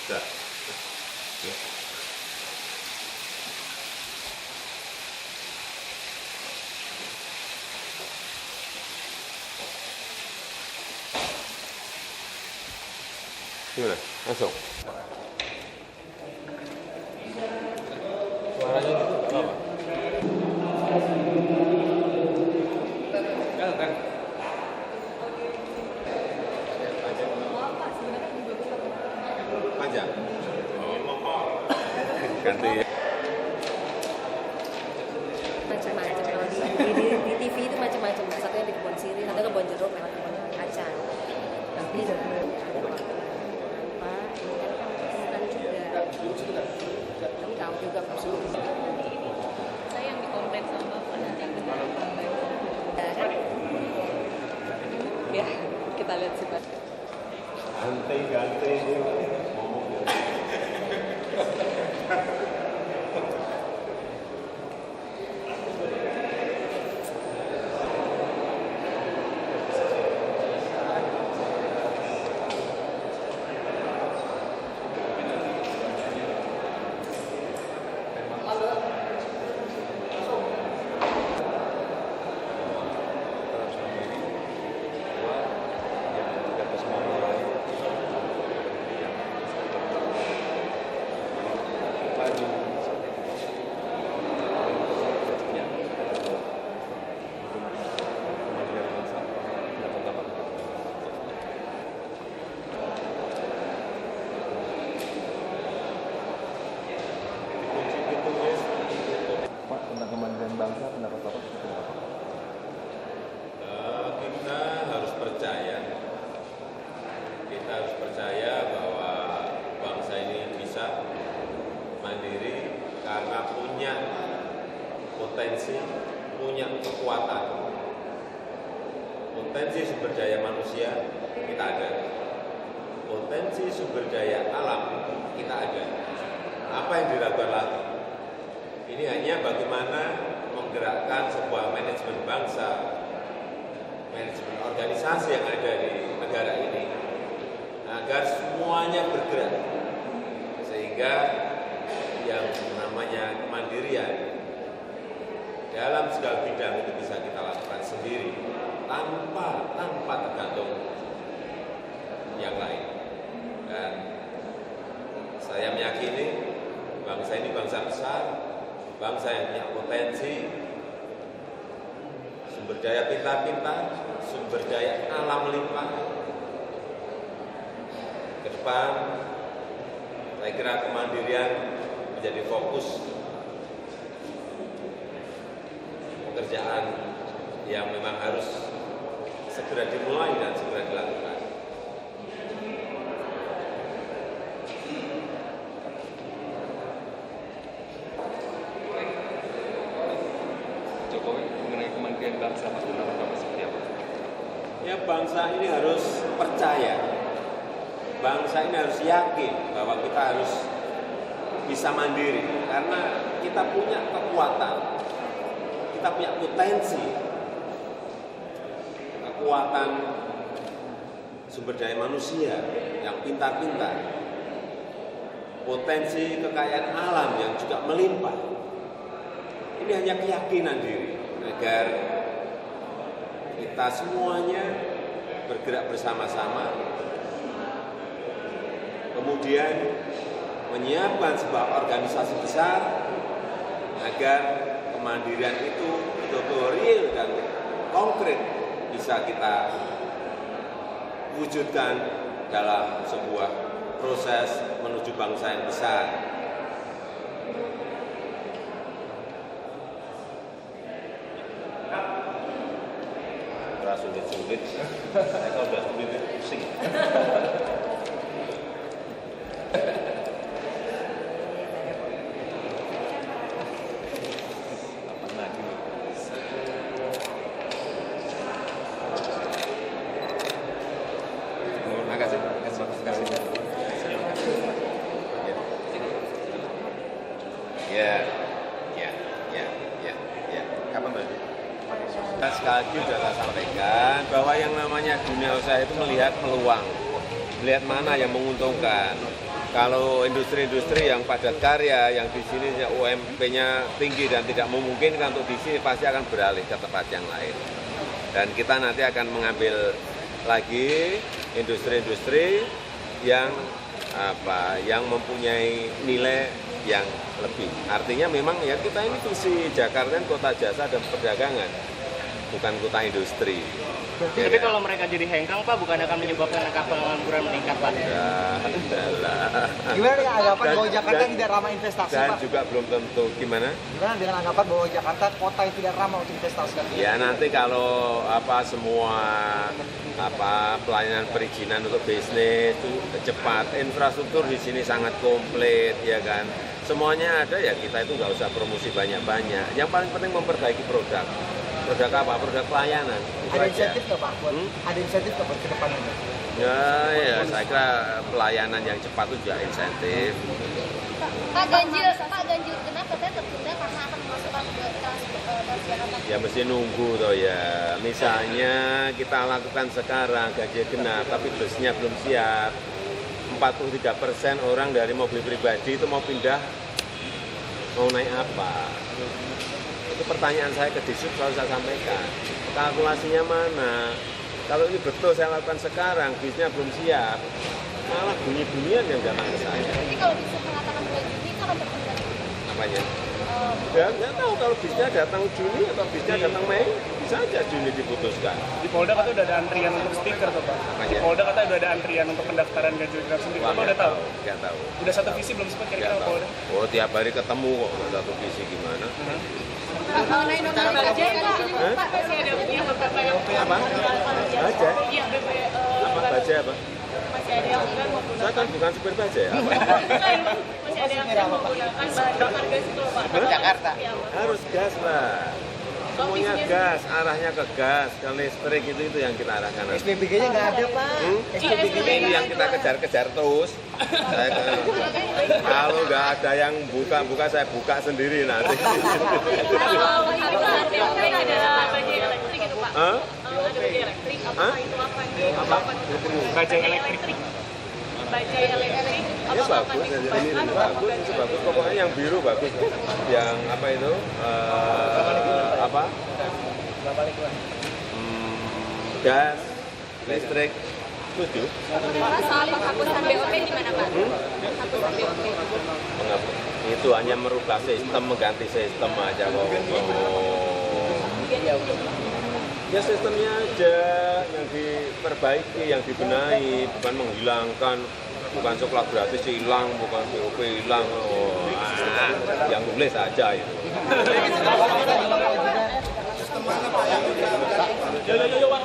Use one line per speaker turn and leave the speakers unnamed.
Nah, ya. Gimana? Langsung? Suaranya gitu apa? Kan. Panjang? Ganti.
Macam-macam kalau di TV itu macam-macam. Satunya di kebun sirih, satu kebun jeruk, memang kebun kacang. Tapi ada apa? Bukan juga. Kamu tahu juga maksudnya.
Saya yang dikomplain sama Bapak nanti akan dikomplain. Ya, kita lihat sih Pak.
Ganti.
Pak, tentang kemandirian bangsa, pendapat Bapak seperti apa?
Kita harus percaya bahwa bangsa ini bisa mandiri karena punya potensi, punya kekuatan. Potensi sumber daya manusia kita ada, potensi sumber daya alam kita ada. Apa yang diragukan lagi? Ini hanya bagaimana menggerakkan sebuah manajemen bangsa, manajemen organisasi yang ada di negara ini, agar semuanya bergerak, sehingga yang namanya kemandirian dalam segala bidang itu bisa kita lakukan sendiri, tanpa tergantung yang lain. Dan saya meyakini bangsa ini bangsa besar, bangsa yang punya potensi, sumber daya pintar-pintar, sumber daya alam melimpah. Ke depan, saya kira kemandirian menjadi fokus pekerjaan yang memang harus segera dimulai dan segera dilakukan.
Jokowi mengenai kemandirian bangsa, Pak, pendapat Bapak seperti apa?
Ya, bangsa ini harus percaya, bangsa ini harus yakin bahwa kita harus bisa mandiri, karena kita punya kekuatan, kita punya potensi, kekuatan sumber daya manusia yang pintar-pintar, potensi kekayaan alam yang juga melimpah. Ini hanya keyakinan diri agar kita semuanya bergerak bersama-sama, kemudian menyiapkan sebuah organisasi besar agar kemandirian itu betul-betul real dan konkret bisa kita wujudkan dalam sebuah proses menuju bangsa yang besar. Sulit-sulit, saya kalau udah sulit itu pusing. Sekali lagi sudah saya sampaikan bahwa yang namanya dunia usaha itu melihat peluang, melihat mana yang menguntungkan. Kalau industri-industri yang padat karya, yang di sini UMP-nya tinggi dan tidak memungkinkan untuk di sini, pasti akan beralih ke tempat yang lain. Dan kita nanti akan mengambil lagi industri-industri yang mempunyai nilai yang lebih. Artinya memang ya kita ini visi Jakarta kan kota jasa dan perdagangan, bukan kota industri.
Tapi ya, kalau mereka jadi hengkang, Pak, bukan akan menyebabkan angka pengangguran meningkat, Pak?
Gimana dengan anggapan bahwa Jakarta tidak ramah investasi,
dan
Pak?
juga belum tentu. Gimana?
Gimana dengan anggapan bahwa Jakarta kota yang tidak ramah untuk investasi?
Ya nanti kalau semua pelayanan perizinan untuk bisnis itu cepat, infrastruktur di sini sangat komplit, ya kan? Semuanya ada, ya kita itu nggak usah promosi banyak-banyak. Yang paling penting memperbaiki produk. Produk apa? Produk pelayanan.
Ada insentif nggak, Pak? Ada insentif nggak buat ke depan ini?
Ya, saya kira pelayanan yang cepat itu juga insentif.
Pak ganjil genap katanya tertunda karena akan memasukkan ke Transjakarta.
Ya mesti nunggu toh ya. Misalnya kita lakukan sekarang ganjil genap, tapi busnya belum siap. 43% orang dari mobil pribadi itu mau pindah, mau naik apa? Itu pertanyaan saya ke Disub selalu saya sampaikan. Kalkulasinya mana? Kalau ini betul saya lakukan sekarang, bisnya belum siap, malah bunyi-bunyian yang datang ke saya.
Jadi kalau Disub mengatakan bulan Juni itu akan tertunda?
Apanya? Ya nggak tahu kalau bisnya datang Juni atau bisnya datang Mei, bisa aja Juni diputuskan.
Di Polda katanya udah ada antrian untuk stiker, tuh, Pak. Di Polda katanya udah ada antrian untuk pendaftaran ganjil genap sendiri. Bapak udah tahu?
Nggak tahu.
Udah satu visi belum sempat kira-kira Polda?
Oh tiap hari ketemu kok, nggak satu visi gimana?
Mengenai nominal pajak Pak masih ada yang beberapa yang
Apa? Baja?
Iya,
Apa baja apa?
masih ada yang enggak menggunakan.
Saya kan bukan supir baja ya. Apa?
Masih ada yang enggak menggunakan bahan bakar gas itu loh, Pak.
Jakarta.
Iya, Pak.
Harus gas lah. Semuanya gas, arahnya ke gas, ke listrik itu yang kita arahkan.
SPBG-nya nggak ada, Pak. SPBG-nya
Ini yang kita kejar-kejar terus. Saya kalau nggak ada yang buka, saya buka sendiri nanti.
Kalau ini Pak, ada bajai elektrik itu, Pak.
Hah?
Ada bajai elektrik, apa itu apa?
Bajai elektrik.
Bajai elektrik,
Ya bagus, itu bagus. Pokoknya yang biru bagus. Yang apa itu? Gas, listrik, setuju.
Pak, soal penghapusan BOP gimana, Pak? Penghapusan BOP.
Itu hanya merubah sistem, mengganti sistem aja kok. Ya sistemnya aja yang diperbaiki, yang dibenahi, bukan menghilangkan, bukan coklat gratis hilang, bukan BOP hilang. Yang nulis aja itu.
Pak.